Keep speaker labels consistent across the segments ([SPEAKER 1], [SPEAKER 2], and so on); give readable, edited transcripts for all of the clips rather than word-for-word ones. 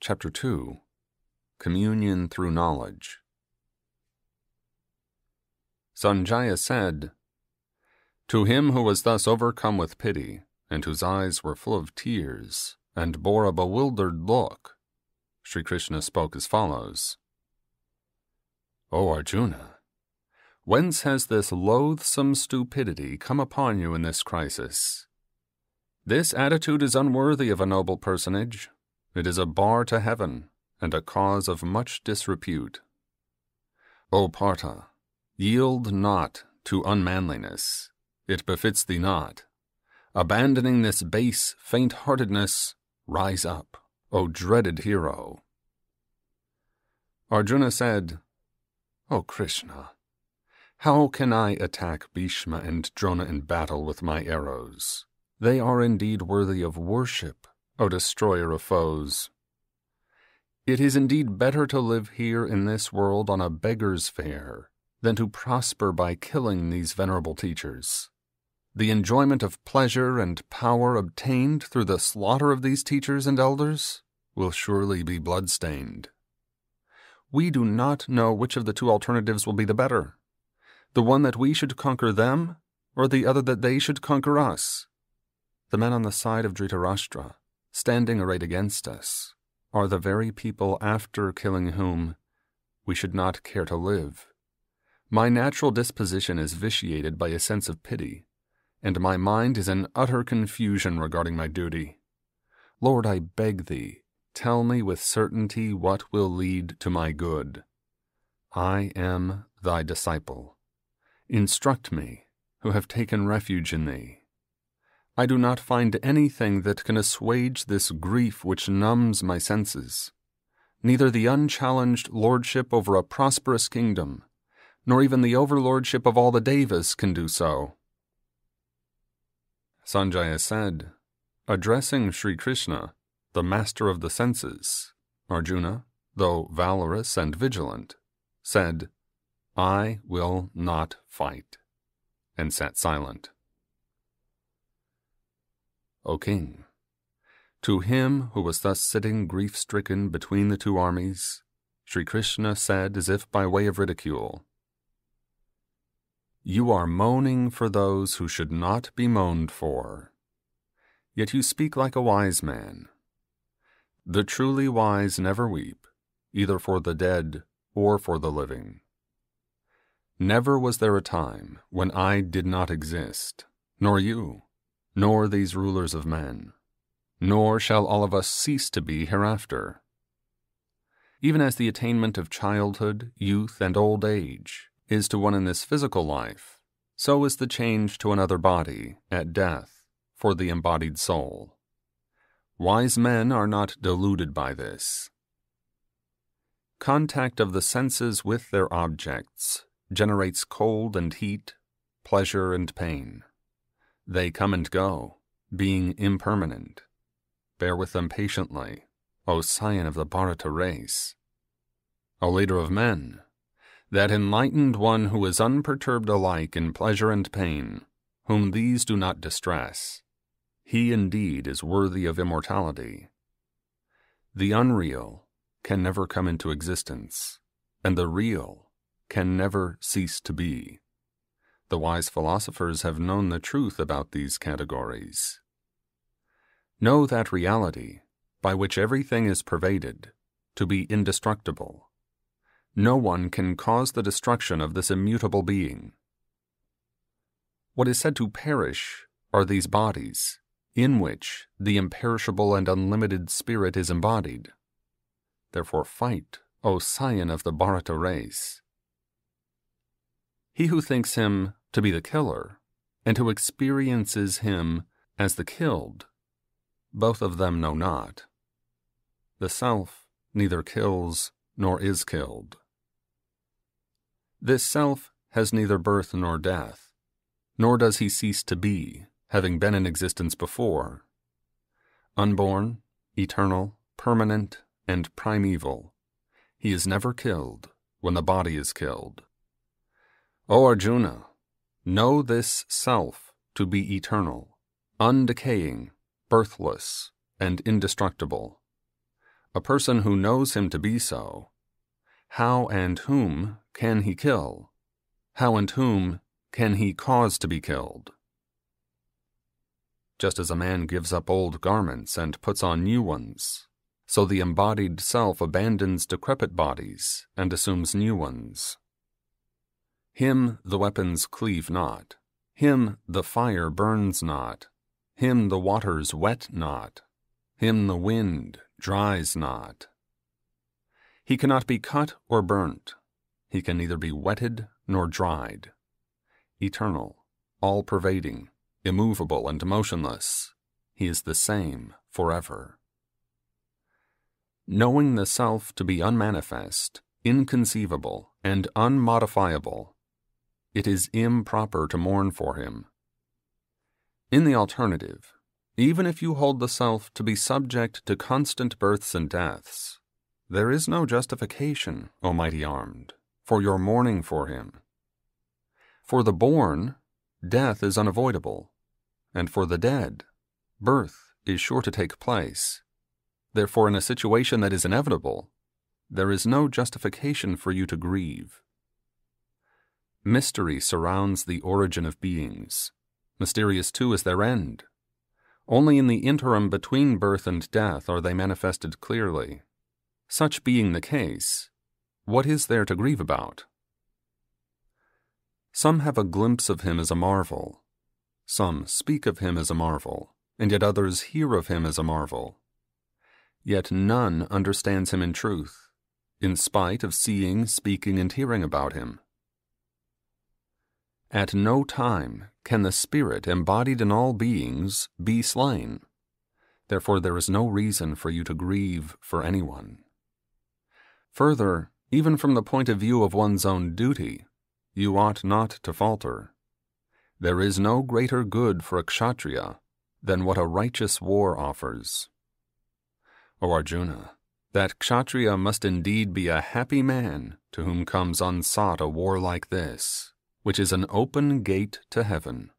[SPEAKER 1] Chapter 2. Communion Through Knowledge. Sanjaya said, "To him who was thus overcome with pity, and whose eyes were full of tears, and bore a bewildered look, Sri Krishna spoke as follows. O Arjuna, whence has this loathsome stupidity come upon you in this crisis? This attitude is unworthy of a noble personage. It is a bar to heaven, and a cause of much disrepute. O Partha, yield not to unmanliness. It befits thee not. Abandoning this base faint-heartedness, rise up, O dreaded hero." Arjuna said, "O Krishna, how can I attack Bhishma and Drona in battle with my arrows? They are indeed worthy of worship, O destroyer of foes. It is indeed better to live here in this world on a beggar's fare than to prosper by killing these venerable teachers. The enjoyment of pleasure and power obtained through the slaughter of these teachers and elders will surely be blood-stained. We do not know which of the two alternatives will be the better, the one that we should conquer them, or the other that they should conquer us. The men on the side of Dhritarashtra, standing arrayed against us, are the very people after killing whom we should not care to live. My natural disposition is vitiated by a sense of pity, and my mind is in utter confusion regarding my duty. Lord, I beg thee, tell me with certainty what will lead to my good. I am thy disciple. Instruct me, who have taken refuge in thee. I do not find anything that can assuage this grief which numbs my senses. Neither the unchallenged lordship over a prosperous kingdom, nor even the overlordship of all the devas can do so." Sanjaya said, addressing Sri Krishna, the master of the senses, Arjuna, though valorous and vigilant, said, "I will not fight," and sat silent. O king, to him who was thus sitting grief-stricken between the two armies, Sri Krishna said as if by way of ridicule, "You are moaning for those who should not be moaned for. Yet you speak like a wise man. The truly wise never weep, either for the dead or for the living. Never was there a time when I did not exist, nor you, nor these rulers of men, nor shall all of us cease to be hereafter. Even as the attainment of childhood, youth, and old age is to one in this physical life, so is the change to another body at death for the embodied soul. Wise men are not deluded by this. Contact of the senses with their objects generates cold and heat, pleasure and pain. They come and go, being impermanent. Bear with them patiently, O scion of the Bharata race. O leader of men, that enlightened one who is unperturbed alike in pleasure and pain, whom these do not distress, he indeed is worthy of immortality. The unreal can never come into existence, and the real can never cease to be. The wise philosophers have known the truth about these categories. Know that reality, by which everything is pervaded, to be indestructible. No one can cause the destruction of this immutable being. What is said to perish are these bodies, in which the imperishable and unlimited spirit is embodied. Therefore fight, O scion of the Bharata race. He who thinks him to be the killer, and who experiences him as the killed, both of them know not. The self neither kills nor is killed. This self has neither birth nor death, nor does he cease to be, having been in existence before. Unborn, eternal, permanent, and primeval, he is never killed when the body is killed. O Arjuna, know this self to be eternal, undecaying, birthless, and indestructible. a person who knows him to be so, how and whom can he kill? How and whom can he cause to be killed? Just as a man gives up old garments and puts on new ones, so the embodied self abandons decrepit bodies and assumes new ones. Him the weapons cleave not, him the fire burns not, him the waters wet not, him the wind dries not. He cannot be cut or burnt, he can neither be wetted nor dried. Eternal, all-pervading, immovable and motionless, he is the same forever. Knowing the self to be unmanifest, inconceivable, and unmodifiable, it is improper to mourn for him. In the alternative, even if you hold the self to be subject to constant births and deaths, there is no justification, O mighty armed, for your mourning for him. For the born, death is unavoidable, and for the dead, birth is sure to take place. Therefore, in a situation that is inevitable, there is no justification for you to grieve. Mystery surrounds the origin of beings. Mysterious too is their end. Only in the interim between birth and death are they manifested clearly. Such being the case, what is there to grieve about? Some have a glimpse of him as a marvel. Some speak of him as a marvel, and yet others hear of him as a marvel. Yet none understands him in truth, in spite of seeing, speaking, and hearing about him. At no time can the spirit embodied in all beings be slain. Therefore there is no reason for you to grieve for anyone. Further, even from the point of view of one's own duty, you ought not to falter. There is no greater good for a kshatriya than what a righteous war offers. O Arjuna, that kshatriya must indeed be a happy man to whom comes unsought a war like this, which is an open gate to heaven.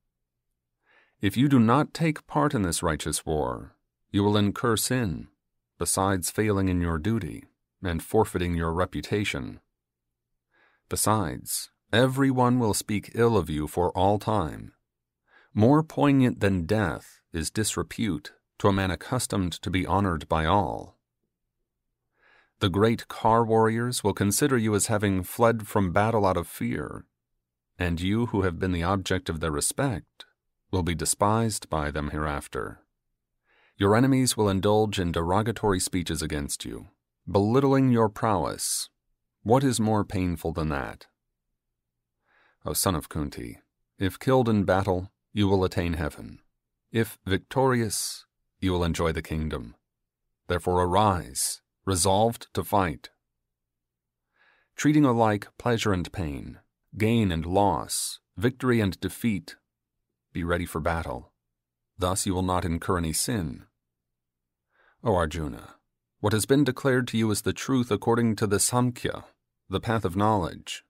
[SPEAKER 1] If you do not take part in this righteous war, you will incur sin, besides failing in your duty and forfeiting your reputation. Besides, everyone will speak ill of you for all time. More poignant than death is disrepute to a man accustomed to be honored by all. The great car warriors will consider you as having fled from battle out of fear, and you who have been the object of their respect will be despised by them hereafter. Your enemies will indulge in derogatory speeches against you, belittling your prowess. What is more painful than that? O son of Kunti, if killed in battle, you will attain heaven. If victorious, you will enjoy the kingdom. Therefore arise, resolved to fight. Treating alike pleasure and pain, gain and loss, victory and defeat, be ready for battle. Thus you will not incur any sin. O Arjuna, what has been declared to you is the truth according to the Samkhya, the path of knowledge.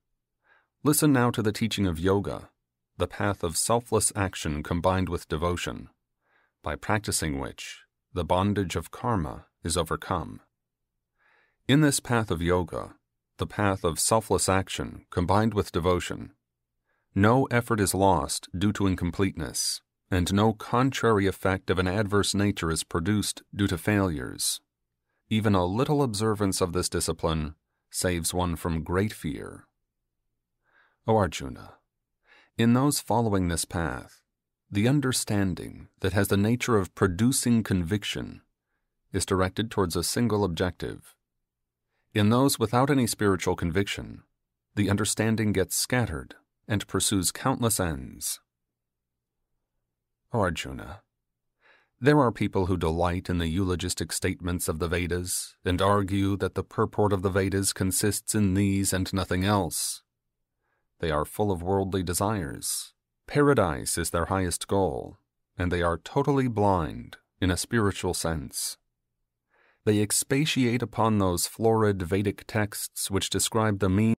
[SPEAKER 1] Listen now to the teaching of yoga, the path of selfless action combined with devotion, by practicing which the bondage of karma is overcome. In this path of yoga, the path of selfless action combined with devotion, no effort is lost due to incompleteness, and no contrary effect of an adverse nature is produced due to failures. Even a little observance of this discipline saves one from great fear. O Arjuna, in those following this path, the understanding that has the nature of producing conviction is directed towards a single objective. In those without any spiritual conviction, the understanding gets scattered and pursues countless ends. O Arjuna, there are people who delight in the eulogistic statements of the Vedas and argue that the purport of the Vedas consists in these and nothing else. They are full of worldly desires. Paradise is their highest goal, and they are totally blind in a spiritual sense. They expatiate upon those florid Vedic texts which describe the means